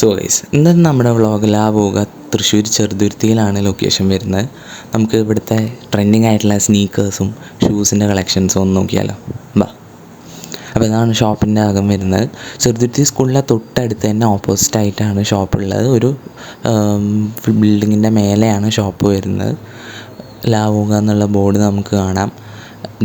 So guys, ഇന്നത്തെ നമ്മുടെ വ്ളോഗിൽ പോവുക തൃശ്ശൂർ ചെറുതുരുത്തിയിലാണ് ലൊക്കേഷൻ വരുന്നത്. നമുക്ക് ഇവിടുത്തെ ട്രെൻഡിങ് ആയിട്ടുള്ള സ്നീക്കേഴ്സും ഷൂസിൻ്റെ കളക്ഷൻസും ഒന്ന് നോക്കിയാലോ. ബാ. അപ്പോൾ ഇതാണ് ഷോപ്പിൻ്റെ അകം വരുന്നത്. ചെറുതുരുത്തി സ്കൂളിലെ തൊട്ടടുത്ത് തന്നെ ഓപ്പോസിറ്റായിട്ടാണ് ഷോപ്പുള്ളത്. ഒരു ബിൽഡിങ്ങിൻ്റെ മേലെയാണ് ഷോപ്പ് വരുന്നത്. ലാവുക എന്നുള്ള ബോർഡ് നമുക്ക് കാണാം.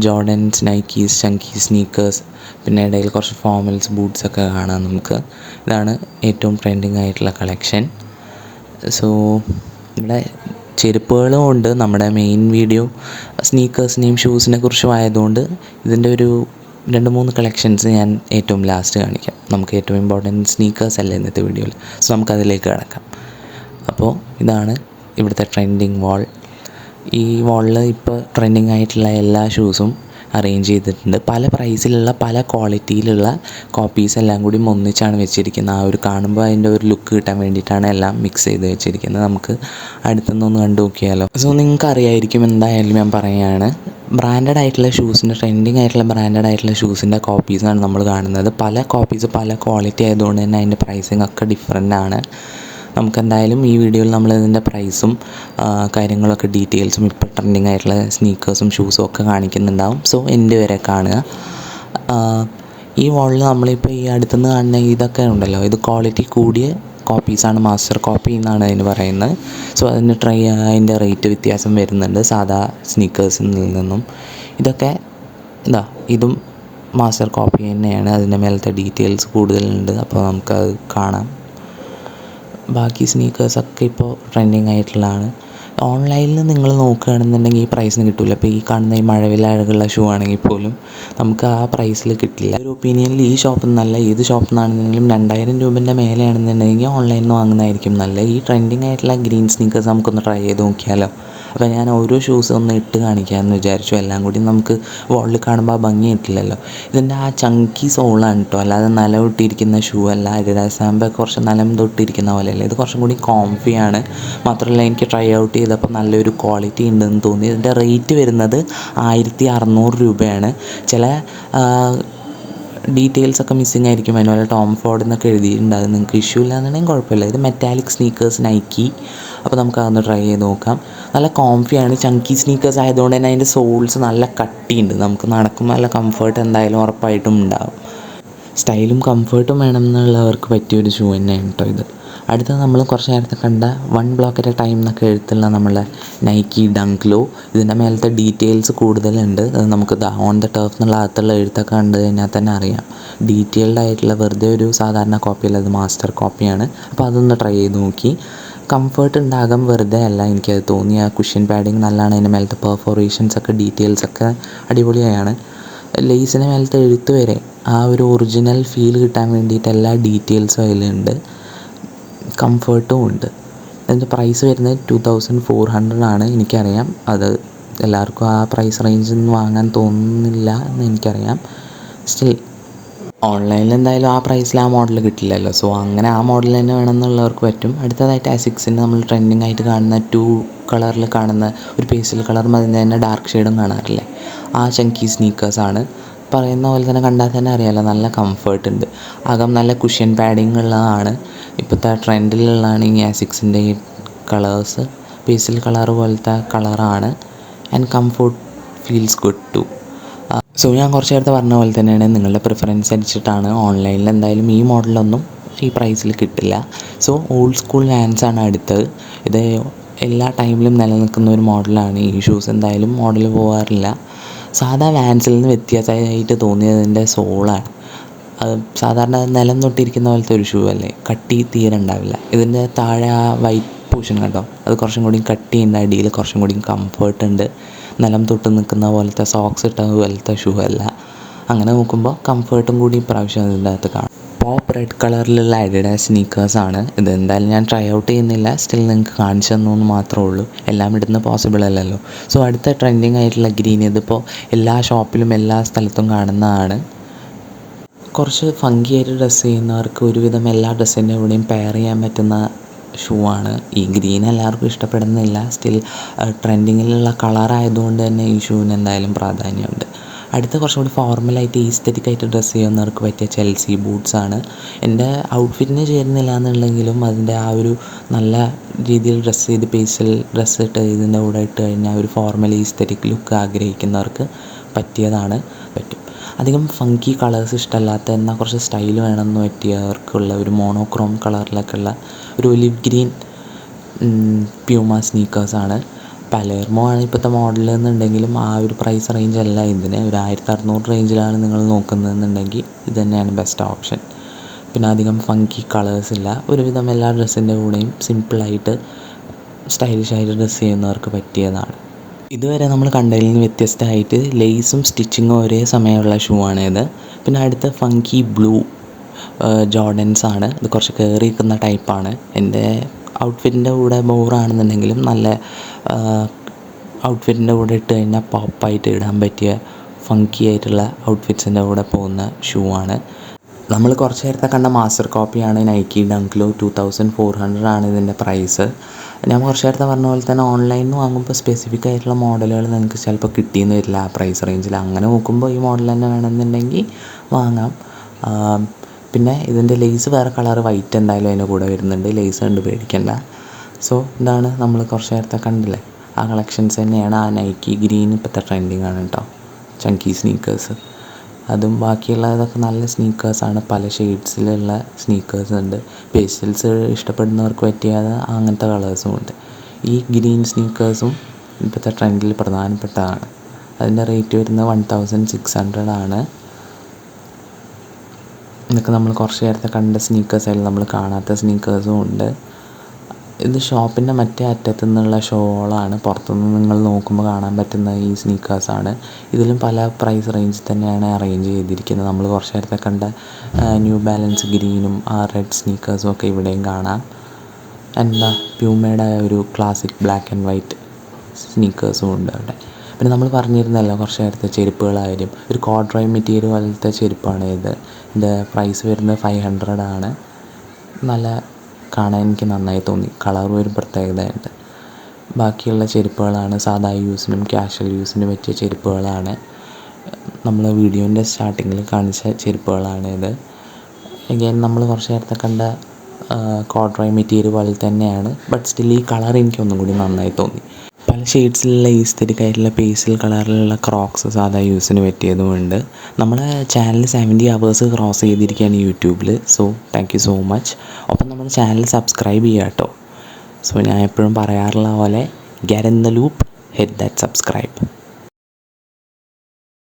ജോർഡൻസ്, നൈക്കീസ്, ചങ്കി സ്നീക്കേഴ്സ്, പിന്നെ ഇടയിൽ കുറച്ച് ഫോർമൽസ്, ബൂട്ട്സൊക്കെ കാണാം നമുക്ക്. ഇതാണ് ഏറ്റവും ട്രെൻഡിങ് ആയിട്ടുള്ള കളക്ഷൻ. സോ ഇവിടെ ചെരുപ്പുകളും ഉണ്ട്. നമ്മുടെ മെയിൻ വീഡിയോ സ്നീക്കേഴ്സിനെയും ഷൂസിനെ കുറിച്ചും ആയതുകൊണ്ട് ഇതിൻ്റെ ഒരു 2-3 കളക്ഷൻസ് ഞാൻ ഏറ്റവും ലാസ്റ്റ് കാണിക്കാം. നമുക്ക് ഏറ്റവും ഇമ്പോർട്ടൻറ്റ് സ്നീക്കേഴ്സ് അല്ല ഇന്നത്തെ വീഡിയോയിൽ. സോ നമുക്കതിലേക്ക് കിടക്കാം. അപ്പോൾ ഇതാണ് ഇവിടുത്തെ ട്രെൻഡിങ് വാൾ. ഈ വാളിൽ ഇപ്പോൾ ട്രെൻഡിങ് ആയിട്ടുള്ള എല്ലാ ഷൂസും അറേഞ്ച് ചെയ്തിട്ടുണ്ട്. പല പ്രൈസിലുള്ള പല ക്വാളിറ്റിയിലുള്ള കോപ്പീസ് എല്ലാം കൂടി ഒന്നിച്ചാണ് വെച്ചിരിക്കുന്നത്. ആ ഒരു കാണുമ്പോൾ അതിൻ്റെ ഒരു ലുക്ക് കിട്ടാൻ വേണ്ടിയിട്ടാണ് എല്ലാം മിക്സ് ചെയ്ത് വെച്ചിരിക്കുന്നത്. നമുക്ക് അടുത്തുനിന്നൊന്ന് കണ്ടു നോക്കിയാലോ. സോ നിങ്ങൾക്ക് അറിയായിരിക്കും, എന്തായാലും ഞാൻ പറയുകയാണ്. ബ്രാൻഡഡ് ആയിട്ടുള്ള ഷൂസിൻ്റെ, ട്രെൻഡിങ് ആയിട്ടുള്ള ബ്രാൻഡഡ് ആയിട്ടുള്ള ഷൂസിൻ്റെ കോപ്പീസാണ് നമ്മൾ കാണുന്നത്. പല കോപ്പീസ് പല ക്വാളിറ്റി ആയതുകൊണ്ട് തന്നെ അതിൻ്റെ പ്രൈസിങ് ഒക്കെ ഡിഫറെൻ്റ് ആണ്. നമുക്കെന്തായാലും ഈ വീഡിയോയിൽ നമ്മളിതിൻ്റെ പ്രൈസും കാര്യങ്ങളൊക്കെ ഡീറ്റെയിൽസും ഇപ്പോൾ ട്രെൻഡിങ് ആയിട്ടുള്ള സ്നീക്കേഴ്സും ഷൂസും ഒക്കെ കാണിക്കുന്നുണ്ടാവും. സോ എൻ്റെ വരെ കാണുക. ഈ വാളിൽ നമ്മളിപ്പോൾ ഈ അടുത്തുനിന്ന് കാണുന്ന ഇതൊക്കെ ഉണ്ടല്ലോ, ഇത് ക്വാളിറ്റി കൂടിയ കോപ്പീസാണ്, മാസ്റ്റർ കോപ്പി എന്നാണ് അതിന് പറയുന്നത്. സോ അതിന് അതിൻ്റെ റേറ്റ് വ്യത്യാസം വരുന്നുണ്ട് സാധാ സ്നീക്കേഴ്സിൽ നിന്നും. ഇതൊക്കെ ഇതും മാസ്റ്റർ കോപ്പി തന്നെയാണ്. അതിൻ്റെ മേലത്തെ ഡീറ്റെയിൽസ് കൂടുതലുണ്ട്. അപ്പോൾ നമുക്കത് കാണാം. ബാക്കി സ്നീക്കേഴ്സൊക്കെ ഇപ്പോൾ ട്രെൻഡിങ് ആയിട്ടുള്ളതാണ്. ഓൺലൈനിൽ നിങ്ങൾ നോക്കുകയാണെന്നുണ്ടെങ്കിൽ ഈ പ്രൈസിന് കിട്ടില്ല. ഇപ്പോൾ ഈ കാണുന്ന ഈ മഴവിൽ അഴകുള്ള ഷൂ ആണെങ്കിൽ പോലും നമുക്ക് ആ പ്രൈസിൽ കിട്ടില്ല. ഒരു ഒപ്പീനിയനിൽ ഈ ഷോപ്പിൽ നിന്നല്ല, ഏത് ഷോപ്പിൽ നിന്നാണെന്നുണ്ടെങ്കിലും 2000 രൂപേൻ്റെ മേലെയാണെന്നുണ്ടെങ്കിൽ ഓൺലൈനിൽ നിന്ന് വാങ്ങുന്നതായിരിക്കും നല്ലത്. ഈ ട്രെൻഡിങ് ആയിട്ടുള്ള ഗ്രീൻ സ്നീക്കേഴ്സ് നമുക്കൊന്ന് ട്രൈ ചെയ്ത് നോക്കിയാലോ. അപ്പോൾ ഞാൻ ഓരോ ഷൂസ് ഒന്ന് ഇട്ട് കാണിക്കാമെന്ന് വിചാരിച്ചു. എല്ലാം കൂടി നമുക്ക് വാളിൽ കാണുമ്പോൾ ആ ഭംഗി കിട്ടില്ലല്ലോ. ഇതിൻ്റെ ആ ചങ്കി സോളാണ് കേട്ടോ, അല്ലാതെ നിലവിട്ടിരിക്കുന്ന ഷൂ അല്ല. അഡിഡാസ് ആകുമ്പോൾ കുറച്ച് നിലം തൊട്ടിരിക്കുന്ന പോലെയല്ല, ഇത് കുറച്ചും കൂടി കോംഫിയാണ്. മാത്രമല്ല എനിക്ക് ട്രൈ ഔട്ട് ചെയ്തപ്പോൾ നല്ലൊരു ക്വാളിറ്റി ഉണ്ടെന്ന് തോന്നി. ഇതിൻ്റെ റേറ്റ് വരുന്നത് 1600 രൂപയാണ്. ചില ഡീറ്റെയിൽസൊക്കെ മിസ്സിങ് ആയിരിക്കും. അതിനുള്ള ടോം ഫോർഡ് എന്നൊക്കെ എഴുതിയിട്ടുണ്ട്. അത് നിങ്ങൾക്ക് ഇഷ്യൂ ഇല്ലാന്നുണ്ടെങ്കിൽ കുഴപ്പമില്ല. ഇത് മെറ്റാലിക് സ്നീക്കേഴ്സ്, നൈക്കി. അപ്പോൾ നമുക്ക് അതൊന്ന് ട്രൈ ചെയ്ത് നോക്കാം. നല്ല കോംഫിയാണ്. ചങ്കി സ്നീക്കേഴ്സ് ആയതുകൊണ്ട് തന്നെ അതിൻ്റെ സോൾസ് നല്ല കട്ടിയുണ്ട്. നമുക്ക് നടക്കുമ്പോൾ നല്ല കംഫർട്ട് എന്തായാലും ഉറപ്പായിട്ടും ഉണ്ടാകും. സ്റ്റൈലും കംഫർട്ടും വേണം എന്നുള്ളവർക്ക് പറ്റിയൊരു ഷൂ തന്നെയാണ് കേട്ടോ ഇത്. അടുത്ത നമ്മൾ കുറച്ച് നേരത്തെ കണ്ട 1 ബ്ലോക്ക് അറ്റ് എ ടൈം എന്നൊക്കെ എഴുത്തുള്ള നമ്മളെ നൈക്കി ഡങ്ക് ലോ. ഇതിൻ്റെ മേലത്തെ ഡീറ്റെയിൽസ് കൂടുതലുണ്ട്. അത് നമുക്ക് ഓൺ ദ ടർഫ് എന്നുള്ള അകത്തുള്ള എഴുത്തൊക്കെ കണ്ട് കഴിഞ്ഞാൽ തന്നെ അറിയാം. ഡീറ്റെയിൽഡ് ആയിട്ടുള്ള വെറുതെ ഒരു സാധാരണ കോപ്പിയല്ല, അത് മാസ്റ്റർ കോപ്പിയാണ്. അപ്പോൾ അതൊന്ന് ട്രൈ ചെയ്ത് നോക്കി. കംഫർട്ട് ഉണ്ടാകാൻ വെറുതെ അല്ല, എനിക്കത് തോന്നി. ആ കുഷ്യൻ പാഡിങ് നല്ലതാണ്. അതിൻ്റെ മേലത്തെ പെർഫോറേഷൻസൊക്കെ ഡീറ്റെയിൽസൊക്കെ അടിപൊളിയാണ്. ലേസിന് മേലത്തെ എഴുത്ത് വരെ ആ ഒരു ഒറിജിനൽ ഫീൽ കിട്ടാൻ വേണ്ടിയിട്ട് എല്ലാ ഡീറ്റെയിൽസും അതിലുണ്ട്. കംഫർട്ടും ഉണ്ട്. അതിൻ്റെ പ്രൈസ് വരുന്നത് 2400 ആണ്. എനിക്കറിയാം അത് എല്ലാവർക്കും ആ പ്രൈസ് റേഞ്ചിൽ നിന്ന് വാങ്ങാൻ തോന്നുന്നില്ല എന്ന് എനിക്കറിയാം. സ്റ്റിൽ ഓൺലൈനിൽ എന്തായാലും ആ പ്രൈസിൽ ആ മോഡൽ കിട്ടില്ലല്ലോ. സോ അങ്ങനെ ആ മോഡൽ തന്നെ വേണമെന്നുള്ളവർക്ക് പറ്റും. അടുത്തതായിട്ട് ASICസിൻ്റെ നമ്മൾ ട്രെൻഡിങ് ആയിട്ട് കാണുന്ന 2 കളറിൽ കാണുന്ന ഒരു പേസ്റ്റൽ കളറും അതിൻ്റെ തന്നെ ഡാർക്ക് ഷെയ്ഡും കാണാറില്ലേ, ആ ചങ്കി സ്നീക്കേഴ്സാണ്. പറയുന്ന പോലെ തന്നെ കണ്ടാൽ തന്നെ അറിയാമല്ലോ, നല്ല കംഫർട്ട് ഉണ്ട്. അകം നല്ല കുഷ്യൻ പാഡിങ് ഉള്ളതാണ്. ഇപ്പോഴത്തെ ട്രെൻഡിലുള്ളതാണ് ഈ ASICസിൻ്റെ ഈ കളേഴ്സ്. പേസ്റ്റൽ കളർ പോലത്തെ കളറാണ്. And comfort feels good too. So ഞാൻ കുറച്ച് നേരത്തെ പറഞ്ഞ പോലെ തന്നെയാണ്, നിങ്ങളുടെ പ്രിഫറൻസ് അനുസരിച്ചിട്ടാണ്. ഓൺലൈനിൽ എന്തായാലും ഈ മോഡലൊന്നും ഈ പ്രൈസിൽ കിട്ടില്ല. സോ ഓൾഡ് സ്കൂൾ വാൻസാണ് അടുത്തത്. ഇത് എല്ലാ ടൈമിലും നിലനിൽക്കുന്ന ഒരു മോഡലാണ്. ഈ ഷൂസ് എന്തായാലും മോഡൽ പോകാറില്ല. സാധാ വാൻസിൽ നിന്ന് വ്യത്യാസമായിട്ട് തോന്നിയതിൻ്റെ സോളാണ്. അത് സാധാരണ നിലം തൊട്ടിരിക്കുന്ന പോലത്തെ ഒരു ഷൂ അല്ലേ, കട്ടി തീരെ ഉണ്ടാവില്ല. ഇതിൻ്റെ താഴെ ആ വൈറ്റ് പോർഷൻ കണ്ടോ, അത് കുറച്ചും കൂടി കട്ടിയുണ്ട്. അടിയിൽ കുറച്ചും കൂടി കംഫർട്ട് ഉണ്ട്. നിലം തൊട്ട് നിൽക്കുന്ന പോലത്തെ സോക്സ് ഇട്ട പോലത്തെ ഷൂ അല്ല. അങ്ങനെ നോക്കുമ്പോൾ കംഫർട്ടും കൂടി ഇപ്രാവശ്യം ഇതിൻ്റെ അകത്ത് കാണും. പോപ്പ് റെഡ് കളറിലുള്ള അഡിഡാസ് സ്നീക്കേഴ്സാണ്. ഇത് എന്തായാലും ഞാൻ ട്രൈ ഔട്ട് ചെയ്യുന്നില്ല, സ്റ്റിൽ നിങ്ങൾക്ക് കാണിച്ചു തന്നു മാത്രമേ ഉള്ളൂ. എല്ലാം ഇടുന്ന പോസിബിൾ അല്ലല്ലോ. സോ അടുത്ത ട്രെൻഡിങ് ആയിട്ടുള്ള ഗ്രീൻ, ഇതിപ്പോൾ എല്ലാ ഷോപ്പിലും എല്ലാ സ്ഥലത്തും കാണുന്നതാണ്. കുറച്ച് ഫങ്കിയായിട്ട് ഡ്രസ്സ് ചെയ്യുന്നവർക്ക് ഒരുവിധം എല്ലാ ഡ്രസ്സിൻ്റെ കൂടെയും പെയർ ചെയ്യാൻ പറ്റുന്ന ഷൂ ആണ്. ഈ ഗ്രീൻ എല്ലാവർക്കും ഇഷ്ടപ്പെടുന്നില്ല. സ്റ്റിൽ ട്രെൻഡിങ്ങിലുള്ള കളറായതുകൊണ്ട് തന്നെ ഈ ഷൂവിന് എന്തായാലും പ്രാധാന്യമുണ്ട്. അടുത്ത കുറച്ചും കൂടി ഫോർമലായിട്ട് ഈസ്തെറ്റിക്കായിട്ട് ഡ്രസ്സ് ചെയ്യുന്നവർക്ക് പറ്റിയ ചെൽസി ബൂട്ട്സാണ്. എൻ്റെ ഔട്ട്ഫിറ്റിന് ചേരുന്നില്ല എന്നുണ്ടെങ്കിലും അതിൻ്റെ ആ ഒരു നല്ല രീതിയിൽ ഡ്രസ്സ് ചെയ്ത് പേസിൽ ഡ്രസ്സ് ഇട്ട് ഇതിൻ്റെ കൂടെ ഇട്ട് കഴിഞ്ഞാൽ ഒരു ഫോർമൽ ഈസ്തെറ്റിക് ലുക്ക് ആഗ്രഹിക്കുന്നവർക്ക് പറ്റിയതാണ്. പറ്റും. അധികം ഫങ്കി കളേഴ്സ് ഇഷ്ടമല്ലാത്ത എന്നാൽ കുറച്ച് സ്റ്റൈൽ വേണമെന്ന് പറ്റിയവർക്കുള്ള ഒരു മോണോക്രോം കളറിലൊക്കെയുള്ള ഒരു ഒലിവ് ഗ്രീൻ പ്യൂമ സ്നീക്കേഴ്സാണ്. പലേർമോ ആണ് ഇപ്പോഴത്തെ മോഡൽ എന്നുണ്ടെങ്കിലും ആ ഒരു പ്രൈസ് റേഞ്ച് അല്ല ഇതിന്. ഒരു 1600 റേഞ്ചിലാണ് നിങ്ങൾ നോക്കുന്നതെന്നുണ്ടെങ്കിൽ ഇത് തന്നെയാണ് ബെസ്റ്റ് ഓപ്ഷൻ. പിന്നെ അധികം ഫങ്കി കളേഴ്സ് ഇല്ല. ഒരുവിധം എല്ലാ ഡ്രസ്സിൻ്റെ കൂടെയും സിമ്പിളായിട്ട് സ്റ്റൈലിഷായിട്ട് ഡ്രസ്സ് ചെയ്യുന്നവർക്ക് പറ്റിയതാണ്. ഇതുവരെ നമ്മൾ കണ്ടതിൽ നിന്ന് വ്യത്യസ്തമായിട്ട് ലേസും സ്റ്റിച്ചിങ്ങും ഒരേ സമയമുള്ള ഷൂ ആണിത്. പിന്നെ അടുത്ത ഫങ്കി ബ്ലൂ ജോർഡൻസ് ആണ്. ഇത് കുറച്ച് കയറി നിൽക്കുന്ന ടൈപ്പാണ്. എൻ്റെ ഔട്ട്ഫിറ്റിൻ്റെ കൂടെ ബോറാണെന്നുണ്ടെങ്കിലും നല്ല ഔട്ട്ഫിറ്റിൻ്റെ കൂടെ ഇട്ട് കഴിഞ്ഞാൽ പോപ്പായിട്ട് ഇടാൻ പറ്റിയ ഫങ്കി ആയിട്ടുള്ള ഔട്ട്ഫിറ്റ്സിൻ്റെ കൂടെ പോകുന്ന ഷൂ ആണ്. നമ്മൾ കുറച്ച് നേരത്തെ കണ്ട മാസ്റ്റർ കോപ്പിയാണ് നൈക്കി ഡങ്ക്ലോ. 2400 ആണ് ഇതിൻ്റെ പ്രൈസ്. ഞാൻ കുറച്ച് നേരത്തെ പറഞ്ഞ പോലെ തന്നെ ഓൺലൈനിൽ നിന്ന് വാങ്ങുമ്പോൾ സ്പെസിഫിക് ആയിട്ടുള്ള മോഡലുകൾ നിങ്ങൾക്ക് ചിലപ്പോൾ കിട്ടിയെന്ന് വരില്ല ആ പ്രൈസ് റേഞ്ചിൽ. അങ്ങനെ നോക്കുമ്പോൾ ഈ മോഡൽ തന്നെ വേണമെന്നുണ്ടെങ്കിൽ വാങ്ങാം. പിന്നെ ഇതിൻ്റെ ലേസ് വേറെ കളർ വൈറ്റ് എന്തായാലും അതിൻ്റെ കൂടെ വരുന്നുണ്ട്. ലേസ് കണ്ട് പേടിക്കണ്ട. സോ ഇതാണ് നമ്മൾ കുറച്ച് നേരത്തെ കണ്ടില്ലേ, ആ കളക്ഷൻസ് തന്നെയാണ്. ആ നൈക്കി ഗ്രീൻ ഇപ്പോഴത്തെ ട്രെൻഡിങ് ആണ് കേട്ടോ, ചങ്കി സ്നീക്കേഴ്സ്. അതും ബാക്കിയുള്ള ഇതൊക്കെ നല്ല സ്നീക്കേഴ്സാണ്. പല ഷെയ്ഡ്സിലുള്ള സ്നീക്കേഴ്സ് ഉണ്ട്. പേസ്റ്റൽസ് ഇഷ്ടപ്പെടുന്നവർക്ക് പറ്റിയത് അങ്ങനത്തെ കളേഴ്സും ഉണ്ട്. ഈ ഗ്രീൻ സ്നീക്കേഴ്സും ഇപ്പോഴത്തെ ട്രെൻഡിൽ പ്രധാനപ്പെട്ടതാണ്. അതിൻ്റെ റേറ്റ് വരുന്നത് 1600 ആണ്. ഇതൊക്കെ നമ്മൾ കുറച്ച് നേരത്തെ കണ്ട സ്നീക്കേഴ്സായാലും നമ്മൾ കാണാത്ത സ്നീക്കേഴ്സും ഉണ്ട്. ഇത് ഷോപ്പിൻ്റെ മറ്റേ അറ്റത്തു നിന്നുള്ള ഷോളാണ്. പുറത്തുനിന്ന് നിങ്ങൾ നോക്കുമ്പോൾ കാണാൻ പറ്റുന്ന ഈ സ്നീക്കേഴ്സാണ്. ഇതിലും പല പ്രൈസ് റേഞ്ചിൽ തന്നെയാണ് അറേഞ്ച് ചെയ്തിരിക്കുന്നത്. നമ്മൾ കുറച്ച് നേരത്തെ കണ്ട ന്യൂ ബാലൻസ് ഗ്രീനും ആ റെഡ് സ്നീക്കേഴ്സും ഒക്കെ ഇവിടെയും കാണാം. എന്താ പ്യൂമയുടെ ഒരു ക്ലാസിക് ബ്ലാക്ക് ആൻഡ് വൈറ്റ് സ്നീക്കേഴ്സും ഉണ്ട് അവിടെ. പിന്നെ നമ്മൾ പറഞ്ഞിരുന്നല്ലോ കുറച്ച് നേരത്തെ ചെരുപ്പുകളായാലും, ഒരു കോഡ്രോയ് മെറ്റീരിയൽ പോലത്തെ ചെരുപ്പാണ് ഇത്. ഇതിൻ്റെ പ്രൈസ് വരുന്നത് 500 ആണ്. നല്ല കാണാൻ എനിക്ക് നന്നായി തോന്നി. കളറും ഒരു പ്രത്യേകതയുണ്ട്. ബാക്കിയുള്ള ചെരുപ്പുകളാണ് സാധാ യൂസിനും ക്യാഷ്വൽ യൂസിനും പറ്റിയ ചെരുപ്പുകളാണ്. നമ്മൾ വീഡിയോൻ്റെ സ്റ്റാർട്ടിങ്ങിൽ കാണിച്ച ചെരുപ്പുകളാണ് ഇത്. അഗൈൻ നമ്മൾ കുറച്ച് നേരത്തെ കണ്ട കോഡ്രോയ് മെറ്റീരിയൽ പോലെ തന്നെയാണ്. ബട്ട് സ്റ്റിൽ ഈ കളർ എനിക്ക് ഒന്നും കൂടി നന്നായി തോന്നി. പല ഷെയ്ഡ്സിലുള്ള ഈസ്തെറ്റിക് ആയിട്ടുള്ള പേസ്റ്റൽ കളറിലുള്ള ക്രോക്സ് സാധാ യൂസിന് പറ്റിയതുമുണ്ട്. നമ്മളെ ചാനൽ 70 hours ക്രോസ് ചെയ്തിരിക്കുകയാണ് യൂട്യൂബിൽ. So thank you so much. ഒപ്പം നമ്മുടെ ചാനൽ സബ്സ്ക്രൈബ് ചെയ്യുക കേട്ടോ. സോ ഞാൻ എപ്പോഴും പറയാറുള്ള പോലെ get in the loop, hit that subscribe.